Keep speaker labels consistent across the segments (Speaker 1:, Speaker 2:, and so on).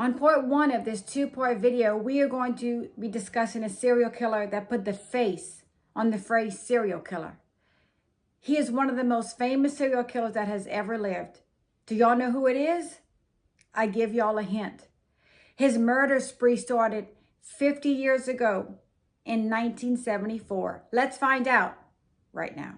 Speaker 1: On part one of this two-part video, we are going to be discussing a serial killer that put the face on the phrase serial killer. He is one of the most famous serial killers that has ever lived. Do y'all know who it is? I give y'all a hint. His murder spree started 50 years ago in 1974. Let's find out right now.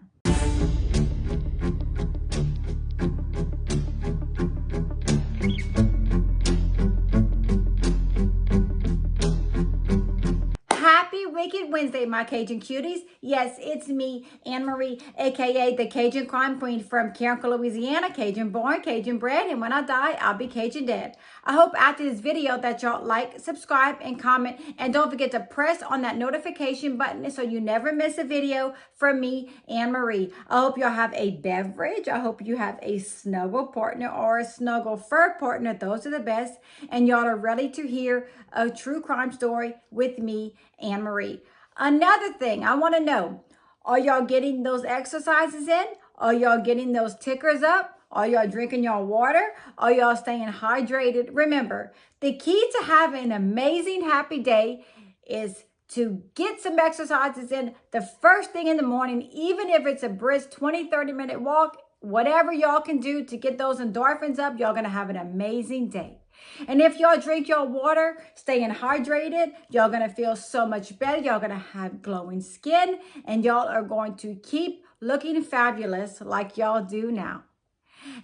Speaker 1: Happy Wicked Wednesday, my Cajun cuties. Yes, it's me, Anne-Marie, aka the Cajun Crime Queen from Carrico, Louisiana. Cajun born, Cajun bred, and when I die, I'll be Cajun dead. I hope after this video that y'all like, subscribe, and comment. And don't forget to press on that notification button so you never miss a video from me, Anne-Marie. I hope y'all have a beverage. I hope you have a snuggle partner or a snuggle fur partner. Those are the best. And y'all are ready to hear a true crime story with me, Anne-Marie. Another thing I want to know, are y'all getting those exercises in? Are y'all getting those tickers up? Are y'all drinking your water? Are y'all staying hydrated? Remember, the key to having an amazing, happy day is to get some exercises in the first thing in the morning, even if it's a brisk 20, 30-minute walk, whatever y'all can do to get those endorphins up, y'all going to have an amazing day. And if y'all drink your water, staying hydrated, y'all going to feel so much better. Y'all going to have glowing skin, and y'all are going to keep looking fabulous like y'all do now.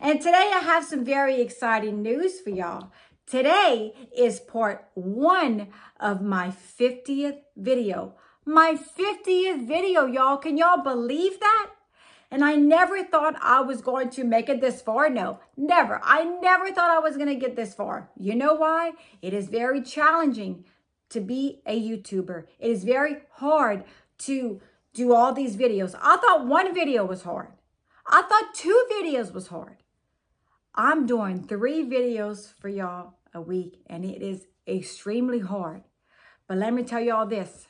Speaker 1: And today I have some very exciting news for y'all. Today is part one of my 50th video. My 50th video, y'all. Can y'all believe that? And I never thought I was going to make it this far. No, never. I never thought I was going to get this far. You know why? It is very challenging to be a YouTuber. It is very hard to do all these videos. I thought one video was hard. I thought 2 videos was hard. I'm doing 3 videos for y'all a week, and it is extremely hard. But let me tell y'all this.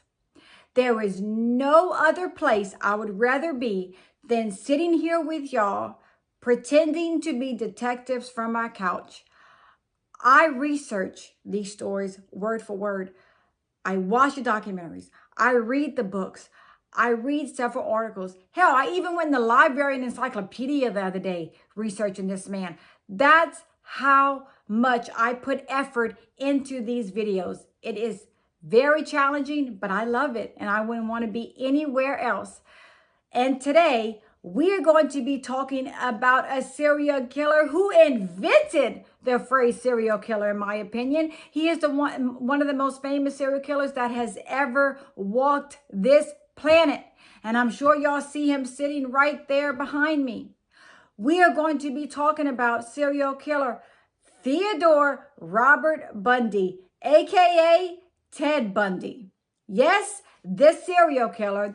Speaker 1: There is no other place I would rather be than sitting here with y'all, pretending to be detectives from my couch. I research these stories word for word. I watch the documentaries. I read the books. I read several articles. Hell, I even went in the library and encyclopedia the other day researching this man. That's how much I put effort into these videos. It is very challenging, but I love it, and I wouldn't want to be anywhere else. And today, we're going to be talking about a serial killer who invented the phrase serial killer, in my opinion. He is one of the most famous serial killers that has ever walked this planet. And I'm sure y'all see him sitting right there behind me. We are going to be talking about serial killer Theodore Robert Bundy, aka Ted Bundy. Yes, this serial killer,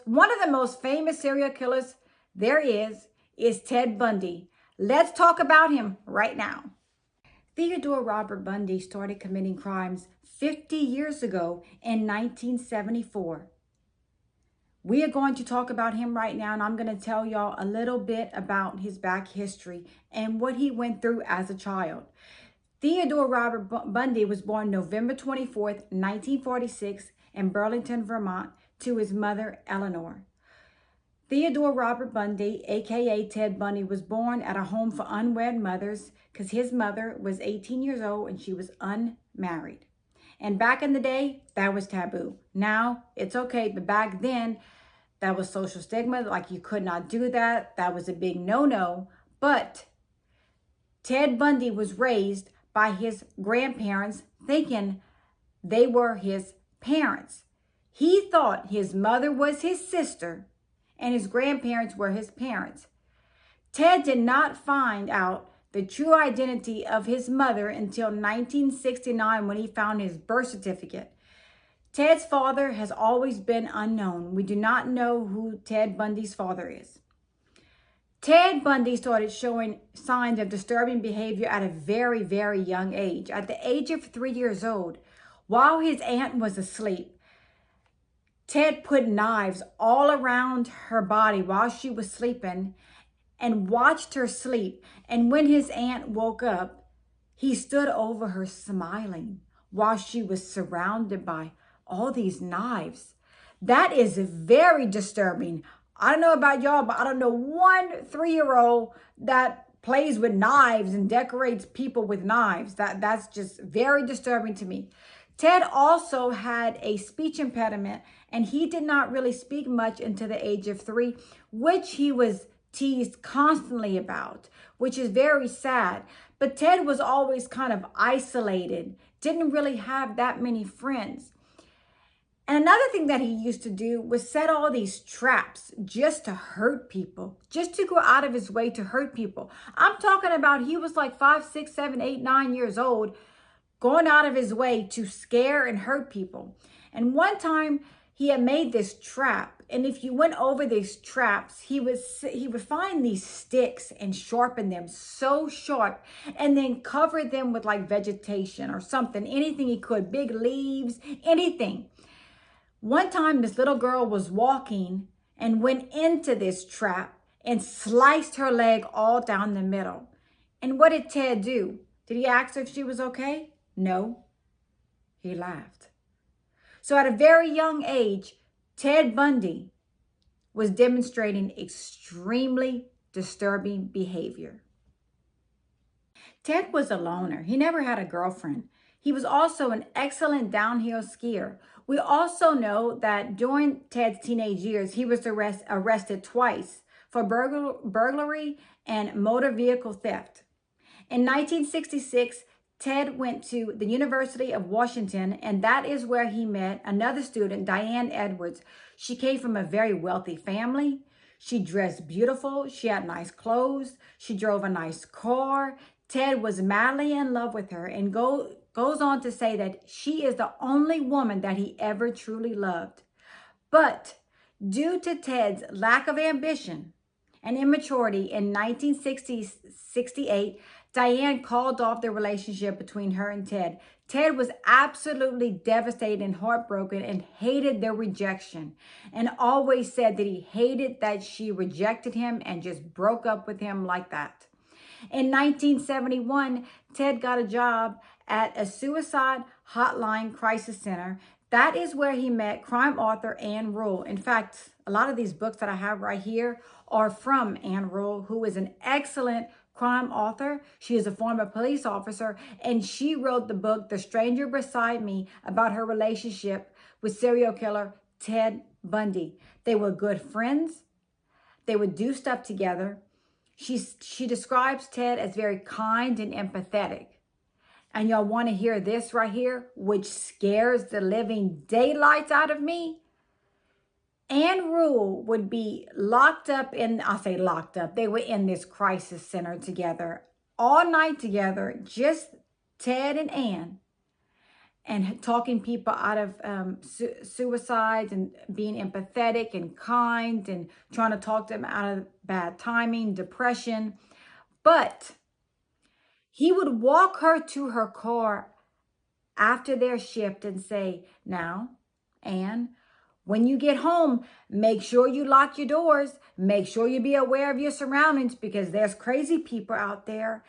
Speaker 1: one of the most famous serial killers there is Ted Bundy. Let's talk about him right now. Theodore Robert Bundy started committing crimes 50 years ago in 1974. We are going to talk about him right now, and I'm going to tell y'all a little bit about his back history and what he went through as a child. Theodore Robert Bundy was born November 24th, 1946 in Burlington, Vermont, to his mother, Eleanor. Theodore Robert Bundy, aka Ted Bundy, was born at a home for unwed mothers because his mother was 18 years old and she was unmarried. And back in the day, that was taboo. Now, it's okay, but back then, that was social stigma, like you could not do that. That was a big no-no. But Ted Bundy was raised by his grandparents thinking they were his parents. He thought his mother was his sister and his grandparents were his parents. Ted did not find out the true identity of his mother until 1969 when he found his birth certificate. Ted's father has always been unknown. We do not know who Ted Bundy's father is. Ted Bundy started showing signs of disturbing behavior at a very, very young age. At the age of 3 years old, while his aunt was asleep, Ted put knives all around her body while she was sleeping and watched her sleep. And when his aunt woke up, He stood over her smiling while she was surrounded by all these knives. That is very disturbing. I don't know about y'all, but I don't know one 3-year-old that plays with knives and decorates people with knives. That's just very disturbing to me. Ted also had a speech impediment, and he did not really speak much until the age of 3, which he was teased constantly about, which is very sad. But Ted was always kind of isolated, didn't really have that many friends. And another thing that he used to do was set all these traps just to hurt people, just to go out of his way to hurt people. I'm talking about he was like 5, 6, 7, 8, 9 years old, going out of his way to scare and hurt people. And one time he had made this trap, and if you went over these traps, he would find these sticks and sharpen them so sharp, and then cover them with like vegetation or something, anything he could, big leaves, anything. One time this little girl was walking and went into this trap and sliced her leg all down the middle. And what did Ted do? Did he ask her if she was okay? No, he laughed. So at a very young age, Ted Bundy was demonstrating extremely disturbing behavior. Ted was a loner. He never had a girlfriend. He was also an excellent downhill skier. We also know that during Ted's teenage years, he was arrested twice for burglary and motor vehicle theft. In 1966, Ted went to the University of Washington, and that is where he met another student, Diane Edwards. She came from a very wealthy family. She dressed beautiful. She had nice clothes. She drove a nice car. Ted was madly in love with her and goes on to say that she is the only woman that he ever truly loved. But due to Ted's lack of ambition and immaturity in 1968, Diane called off the relationship between her and Ted. Ted was absolutely devastated and heartbroken and hated their rejection, and always said that he hated that she rejected him and just broke up with him like that. In 1971, Ted got a job at a suicide hotline crisis center. That is where he met crime author Ann Rule. In fact, a lot of these books that I have right here are from Ann Rule, who is an excellent crime author. She is a former police officer, and she wrote the book, The Stranger Beside Me, about her relationship with serial killer Ted Bundy. They were good friends. They would do stuff together. She describes Ted as very kind and empathetic. And y'all want to hear this right here, which scares the living daylights out of me? Ann Rule would be locked up in, I say locked up, they were in this crisis center together, all night together, just Ted and Ann, and talking people out of suicides and being empathetic and kind and trying to talk them out of bad timing, depression. But he would walk her to her car after their shift and say, "Now, Ann, when you get home, make sure you lock your doors. Make sure you be aware of your surroundings because there's crazy people out there."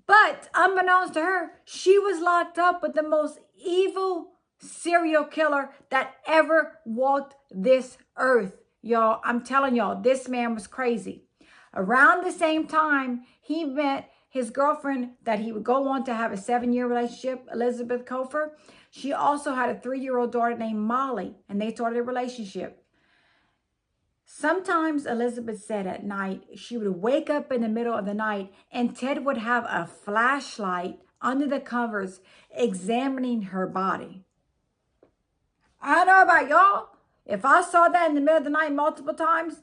Speaker 1: But unbeknownst to her, she was locked up with the most evil serial killer that ever walked this earth. Y'all, I'm telling y'all, this man was crazy. Around the same time, he met his girlfriend that he would go on to have a 7-year relationship, Elizabeth Kofer. She also had a 3-year-old daughter named Molly, and they started a relationship. Sometimes Elizabeth said at night, she would wake up in the middle of the night and Ted would have a flashlight under the covers examining her body. I don't know about y'all. If I saw that in the middle of the night multiple times,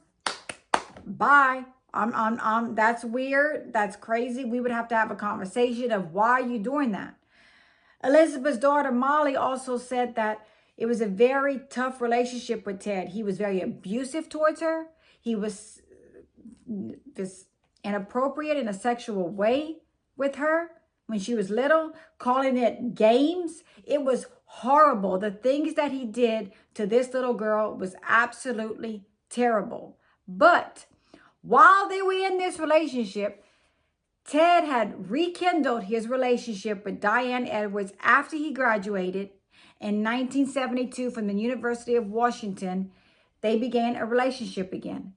Speaker 1: bye. That's weird. That's crazy. We would have to have a conversation of why are you doing that? Elizabeth's daughter, Molly, also said that it was a very tough relationship with Ted. He was very abusive towards her. He was this inappropriate in a sexual way with her when she was little, calling it games. It was horrible. The things that he did to this little girl was absolutely terrible. But while they were in this relationship, Ted had rekindled his relationship with Diane Edwards after he graduated in 1972 from the University of Washington. They began a relationship again.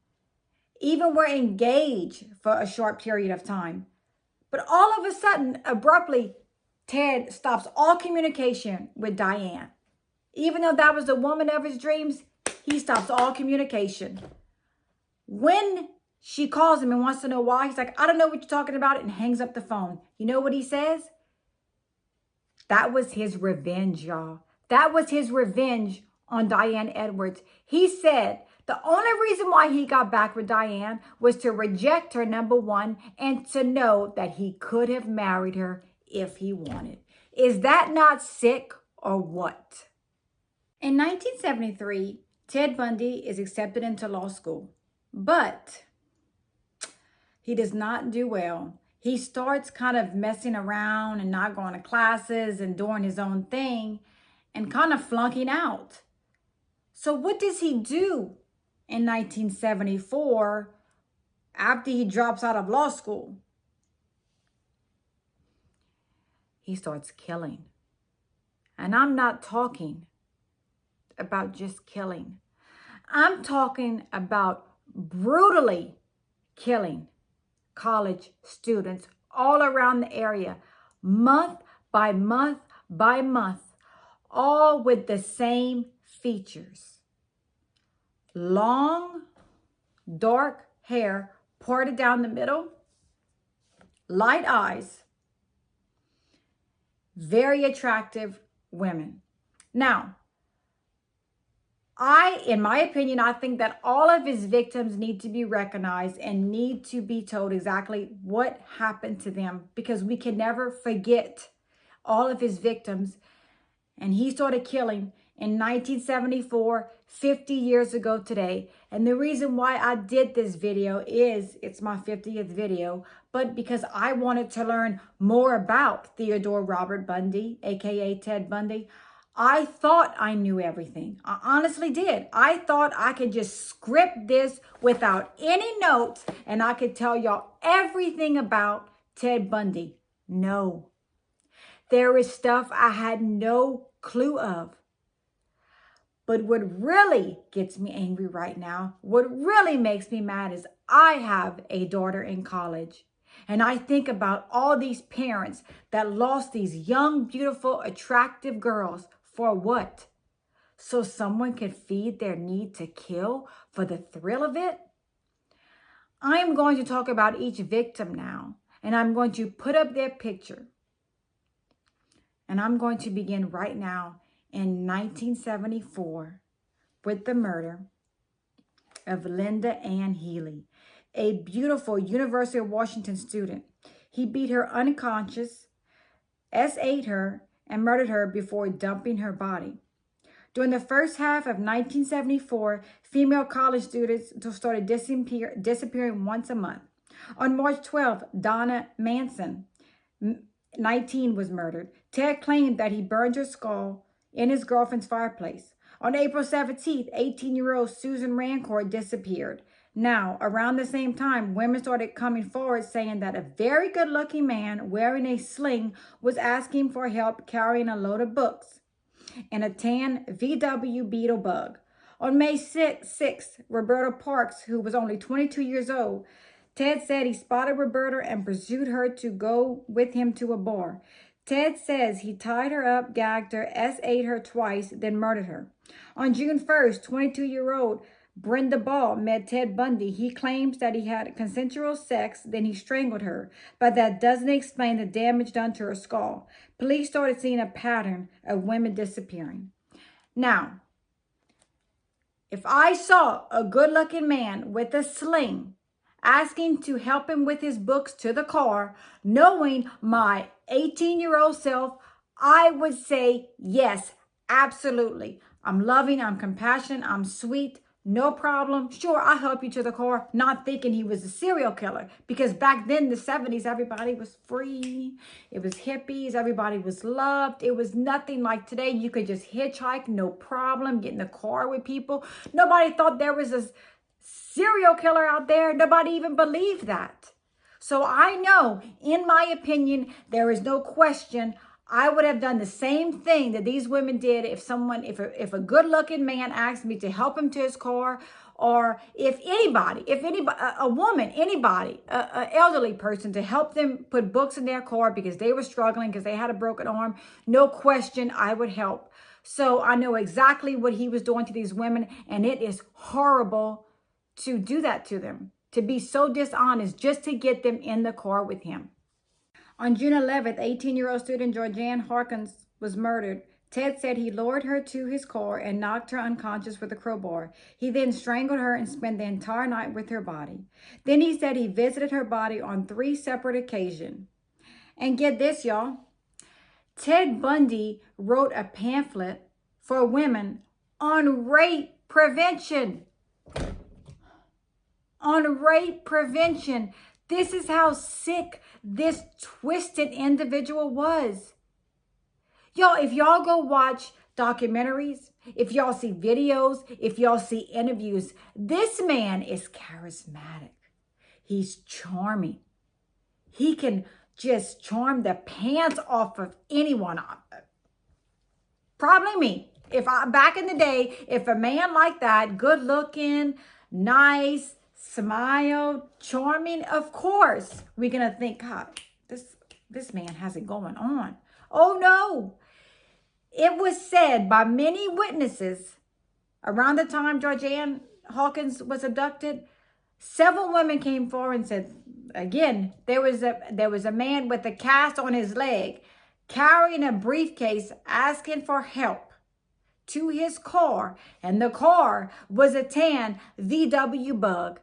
Speaker 1: Even were engaged for a short period of time. But all of a sudden, abruptly, Ted stops all communication with Diane. Even though that was the woman of his dreams, he stops all communication. When she calls him and wants to know why, he's like, I don't know what you're talking about, and hangs up the phone. You know what he says? That was his revenge, y'all. That was his revenge on Diane Edwards. He said the only reason why he got back with Diane was to reject her, number one, and to know that he could have married her if he wanted. Is that not sick or what? In 1973, Ted Bundy is accepted into law school, but he does not do well. He starts kind of messing around and not going to classes and doing his own thing and kind of flunking out. So what does he do in 1974 after he drops out of law school? He starts killing. And I'm not talking about just killing. I'm talking about brutally killing college students all around the area, month by month by month, all with the same features. Long, dark hair parted down the middle, light eyes, very attractive women. Now, in my opinion, I think that all of his victims need to be recognized and need to be told exactly what happened to them, because we can never forget all of his victims. And he started killing in 1974, 50 years ago today. And the reason why I did this video is it's my 50th video, but because I wanted to learn more about Theodore Robert Bundy, aka Ted Bundy. I thought I knew everything. I honestly did. I thought I could just script this without any notes and I could tell y'all everything about Ted Bundy. No. There is stuff I had no clue of. But what really gets me angry right now, what really makes me mad is I have a daughter in college. And I think about all these parents that lost these young, beautiful, attractive girls. For what? So someone can feed their need to kill for the thrill of it? I'm going to talk about each victim now, and I'm going to put up their picture. And I'm going to begin right now in 1974 with the murder of Linda Ann Healy, a beautiful University of Washington student. He beat her unconscious, S8'd her, and murdered her before dumping her body. During the first half of 1974, female college students started disappearing once a month. On March 12th, Donna Manson, 19, was murdered. Ted claimed that he burned her skull in his girlfriend's fireplace. On April 17th, 18-year-old Susan Rancourt disappeared. Now, around the same time, women started coming forward saying that a very good-looking man wearing a sling was asking for help carrying a load of books and a tan VW Beetle bug. On May 6th, Roberta Parks, who was only 22 years old, Ted said he spotted Roberta and pursued her to go with him to a bar. Ted says he tied her up, gagged her, S8'd her twice, then murdered her. On June 1st, 22-year-old Brenda Ball met Ted Bundy. He claims that he had consensual sex, then he strangled her, but that doesn't explain the damage done to her skull. Police started seeing a pattern of women disappearing. Now, if I saw a good-looking man with a sling asking to help him with his books to the car, knowing my 18-year-old self, I would say yes, absolutely. I'm loving, I'm compassionate, I'm sweet. No problem. Sure, I'll help you to the car, not thinking he was a serial killer. Because back then, the 70s, everybody was free. It was hippies. Everybody was loved. It was nothing like today. You could just hitchhike, no problem, get in the car with people. Nobody thought there was a serial killer out there. Nobody even believed that. So I know, in my opinion, there is no question I would have done the same thing that these women did if a good-looking man asked me to help him to his car, or if anybody, a woman, anybody, a elderly person, to help them put books in their car because they were struggling, because they had a broken arm. No question, I would help. So I know exactly what he was doing to these women, and it is horrible to do that to them, to be so dishonest just to get them in the car with him. On June 11th, 18-year-old student Georan Hawkins was murdered. Ted said he lowered her to his car and knocked her unconscious with a crowbar. He then strangled her and spent the entire night with her body. Then he said he visited her body on 3 separate occasions. And get this, y'all. Ted Bundy wrote a pamphlet for women on rape prevention. On rape prevention. This is how sick this twisted individual was. Y'all, if y'all go watch documentaries, if y'all see videos, if y'all see interviews, this man is charismatic. He's charming. He can just charm the pants off of anyone. Probably me. Back in the day, if a man like that, good looking, nice, smile, charming, of course, we're going to think, God, this man has it going on. Oh, no. It was said by many witnesses around the time Georan Hawkins was abducted, several women came forward and said, again, there was a man with a cast on his leg carrying a briefcase asking for help to his car, and the car was a tan VW Bug.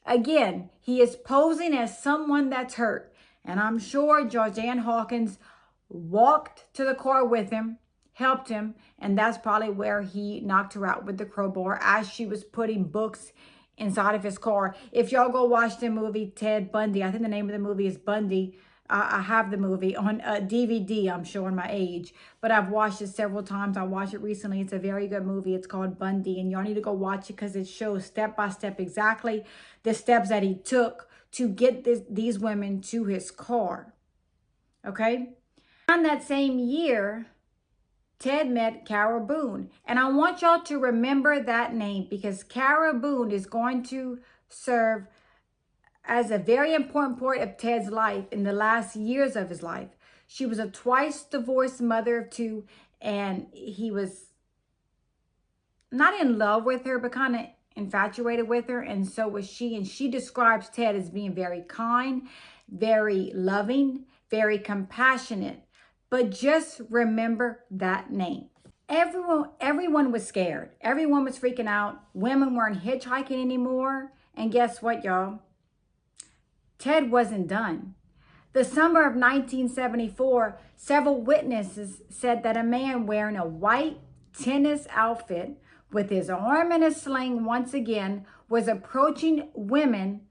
Speaker 1: Again, he is posing as someone that's hurt, and I'm sure Georan Hawkins walked to the car with him, helped him, and that's probably where he knocked her out with the crowbar as she was putting books inside of his car. If y'all go watch the movie Ted Bundy, I think the name of the movie is Bundy. I have the movie on DVD. I'm showing my age, but I've watched it several times. I watched it recently. It's a very good movie. It's called Bundy, and y'all need to go watch it because it shows step by step exactly the steps that he took to get these women to his car. Okay? In that same year, Ted met Kara Boon. And I want y'all to remember that name because Kara Boon is going to serve as a very important part of Ted's life in the last years of his life. She was a twice divorced mother of 2, and he was not in love with her, but kind of infatuated with her, and so was she. And she describes Ted as being very kind, very loving, very compassionate. But just remember that name. Everyone was scared. Everyone was freaking out. Women weren't hitchhiking anymore. And guess what, y'all? Ted wasn't done. The summer of 1974, several witnesses said that a man wearing a white tennis outfit with his arm in a sling once again was approaching women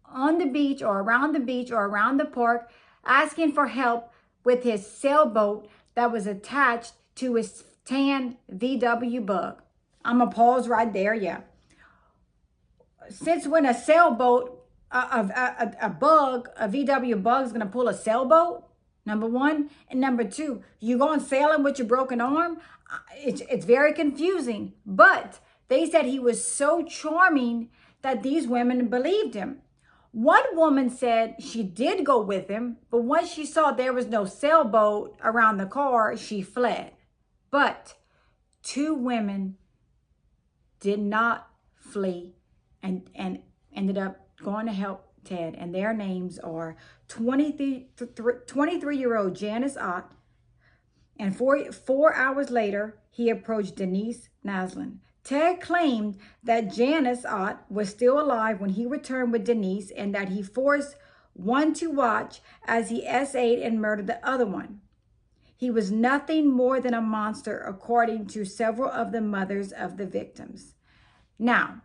Speaker 1: on the beach or around the park asking for help with his sailboat that was attached to his tan VW Bug. I'm going to pause right there, yeah. Since when a sailboat, a VW Bug is going to pull a sailboat, number one. And number two, you going sailing with your broken arm? It's very confusing. But they said he was so charming that these women believed him. One woman said she did go with him, but once she saw there was no sailboat around the car, she fled. But 2 women did not flee and ended up going to help Ted. And their names are 23-year-old Janice Ott, and 4 hours later, he approached Denise Nasin. Ted claimed that Janice Ott was still alive when he returned with Denise and that he forced one to watch as he SA'd and murdered the other one. He was nothing more than a monster, according to several of the mothers of the victims. Now,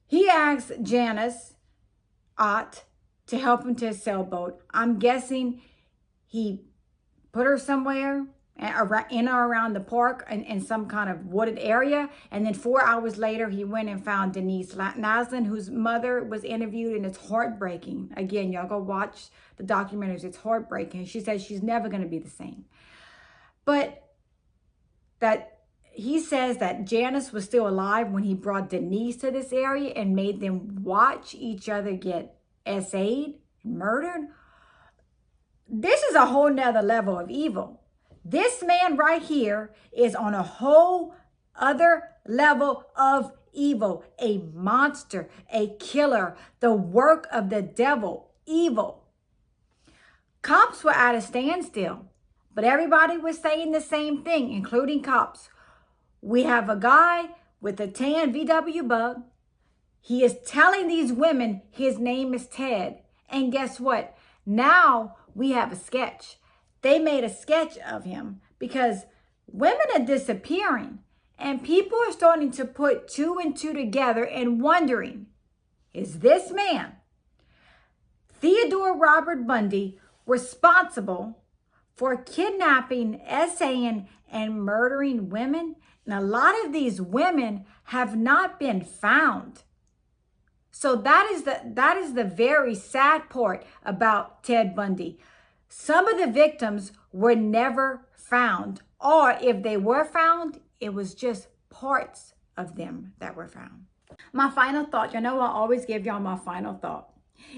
Speaker 1: he asked Janice Ott to help him to his sailboat. I'm guessing he put her somewhere in or around the park in some kind of wooded area. And then 4 hours later, he went and found Denise Nasin, whose mother was interviewed, and it's heartbreaking. Again, y'all go watch the documentaries. It's heartbreaking. She says she's never going to be the same. But that he says that Janice was still alive when he brought Denise to this area and made them watch each other get SA'd and murdered. This is a whole nother level of evil. This man right here is on a whole other level of evil, a monster, a killer, the work of the devil, evil. Cops were at a standstill, but everybody was saying the same thing, including cops. We have a guy with a tan VW bug. He is telling these women his name is Ted. And guess what? Now we have a sketch. They made a sketch of him because women are disappearing and people are starting to put 2 and 2 together and wondering, is this man, Theodore Robert Bundy, responsible for kidnapping, SAing, and murdering women? And a lot of these women have not been found. So that is the very sad part about Ted Bundy. Some of the victims were never found, or if they were found, it was just parts of them that were found. My final thought, I always give y'all my final thought.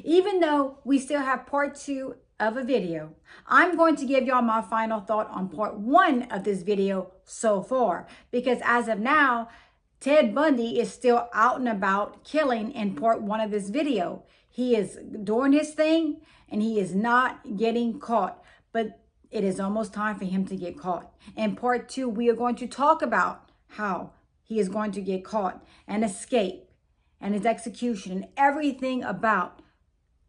Speaker 1: Even though we still have part 2 of a video, I'm going to give y'all my final thought on part 1 of this video so far, because as of now, Ted Bundy is still out and about killing in part 1 of this video. He is doing his thing and he is not getting caught, but it is almost time for him to get caught. In part 2, we are going to talk about how he is going to get caught and escape and his execution and everything about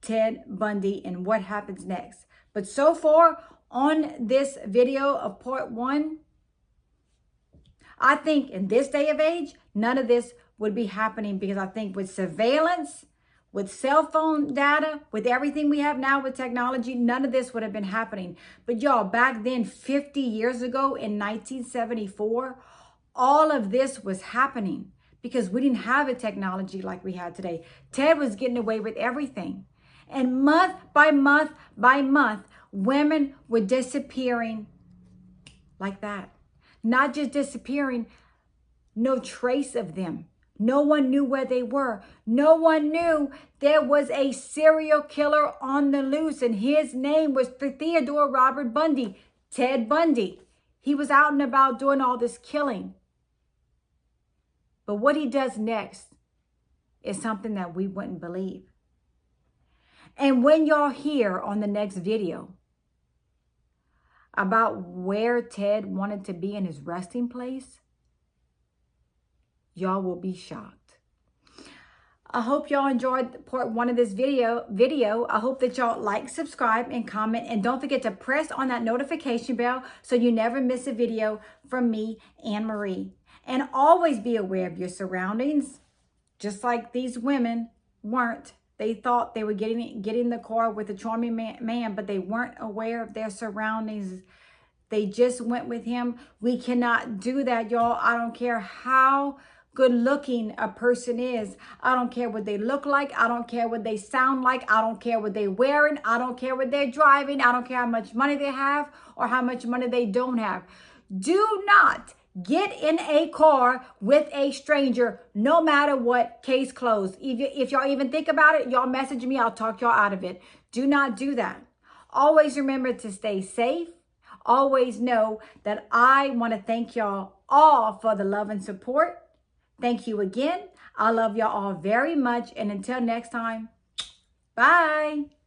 Speaker 1: Ted Bundy and what happens next. But so far on this video of part 1, I think in this day of age, none of this would be happening, because I think with surveillance, with cell phone data, with everything we have now with technology, none of this would have been happening. But y'all, back then, 50 years ago in 1974, all of this was happening because we didn't have a technology like we had today. Ted was getting away with everything. And month by month by month, women were disappearing like that. Not just disappearing, no trace of them. No one knew where they were. No one knew there was a serial killer on the loose, and his name was Theodore Robert Bundy, Ted Bundy. He was out and about doing all this killing. But what he does next is something that we wouldn't believe. And when y'all hear on the next video about where Ted wanted to be in his resting place, y'all will be shocked. I hope y'all enjoyed part 1 of this video. I hope that y'all like, subscribe, and comment. And don't forget to press on that notification bell so you never miss a video from me, Anne Marie. And always be aware of your surroundings, just like these women weren't. They thought they were getting in the car with a charming man, but they weren't aware of their surroundings. They just went with him. We cannot do that, y'all. I don't care how good looking a person is. I don't care what they look like. I don't care what they sound like. I don't care what they're wearing. I don't care what they're driving. I don't care how much money they have or how much money they don't have. Do not get in a car with a stranger, no matter what. Case closed. If y'all even think about it, y'all message me. I'll talk y'all out of it. Do not do that. Always remember to stay safe. Always know that I want to thank y'all all for the love and support. Thank you again. I love y'all all very much. And until next time, bye.